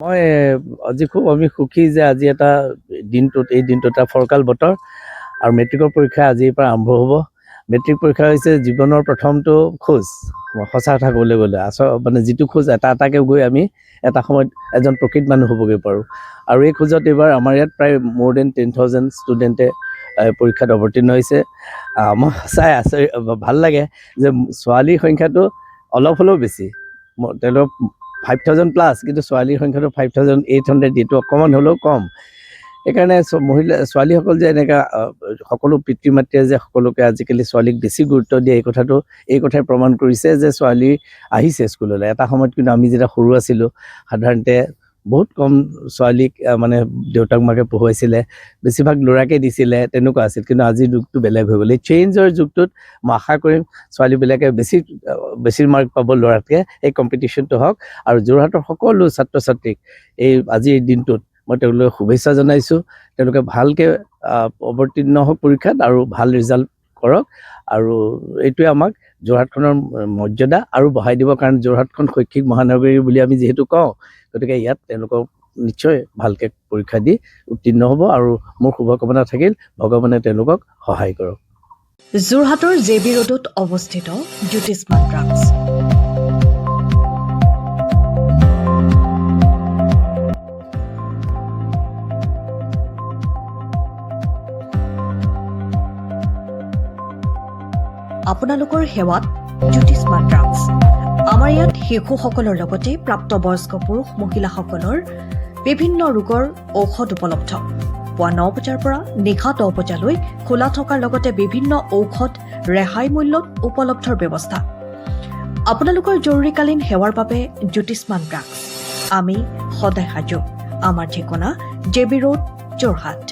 মই আজি খুব আমি সুখী যে আজি এটা দিনটোত এই দিনটোত এটা ফৰকাল বতৰ আৰু মেট্ৰিকৰ পৰীক্ষা আজিৰ পৰা আৰম্ভ হ'ব। মেট্ৰিক পৰীক্ষা হৈছে জীৱনৰ প্ৰথমটো খোজ, সঁচা কথা ক'বলৈ গ'লে মানে যিটো খোজ এটা এটাকৈ গৈ আমি এটা সময়ত এজন প্ৰকৃত মানুহ হ'বগৈ পাৰোঁ। আৰু এই খোজত এইবাৰ আমাৰ ইয়াত প্ৰায় মোৰ দেন 10,000 ষ্টুডেণ্টে পৰীক্ষাত অৱতীৰ্ণ হৈছে। মই সঁচাই ভাল লাগে যে ছোৱালীৰ সংখ্যাটো অলপ হ'লেও বেছি, তেওঁলোক 5,000 প্লাছ, কিন্তু ছোৱালীৰ সংখ্যাটো 5,800, যিটো অকণমান হ'লেও কম। সেইকাৰণে ছোৱালীসকল যে এনেকুৱা সকলো পিতৃ মাতৃয়ে যে সকলোকে আজিকালি ছোৱালীক বেছি গুৰুত্ব দিয়ে, এই কথাই প্ৰমাণ কৰিছে যে ছোৱালী আহিছে স্কুললৈ। এটা সময়ত কিন্তু আমি যেতিয়া সৰু আছিলোঁ সাধাৰণতে বহুত কম ছোৱালীক মানে দেউতাক মাকে পঢ়ুৱাইছিলে, বেছিভাগ ল'ৰাকে দিছিলে, তেনেকুৱা আছিল। কিন্তু আজিৰ যুগটো বেলেগ হৈ গ'ল। এই চেঞ্জৰ যুগটোত মই আশা কৰিম ছোৱালীবিলাকে বেছি মাৰ্ক পাব ল'ৰাতকৈ। এই কম্পিটিশ্যনটো হওক আৰু যোৰহাটৰ সকলো ছাত্ৰ ছাত্ৰীক আজিৰ এই দিনটোত মই তেওঁলোকক শুভেচ্ছা জনাইছোঁ। তেওঁলোকে ভালকৈ অৱতীৰ্ণ হওক পৰীক্ষাত আৰু ভাল ৰিজাল্ট কৰক। আৰু এইটোৱে আমাক যোৰহাটখনৰ মৰ্যাদা আৰু বঢ়াই দিব, কাৰণ যোৰহাটখন শৈক্ষিক মহানগৰী বুলি আমি যিহেতু কওঁ, গতিকে ইয়াত তেওঁলোকক নিশ্চয় ভালকৈ পৰীক্ষা দি উত্তীৰ্ণ হ'ব। আৰু মোৰ শুভকামনা থাকিল, ভগৱানে তেওঁলোকক সহায় কৰক। যোৰহাটৰ জেবি ৰোডত অৱস্থিত জ্যোতিষ্মান ড্ৰাগছ। আপোনালোকৰ সেৱাত জ্যোতিষ্মান ড্ৰাগছ। আমাৰ ইয়াত শিশুসকলৰ লগতে প্ৰাপ্তবয়স্ক পুৰুষ মহিলাসকলৰ বিভিন্ন ৰোগৰ ঔষধ উপলব্ধ। পুৱা 9 বজাৰ পৰা নিশা 10 বজালৈ খোলা থকাৰ লগতে বিভিন্ন ঔষধ ৰেহাই মূল্যত উপলব্ধৰ ব্যৱস্থা। আপোনালোকৰ জৰুৰীকালীন সেৱাৰ বাবে জ্যোতিষ্মান ড্ৰাগছ। আমি সদায় সাজু। আমাৰ ঠিকনা জেবি ৰোড, যোৰহাট।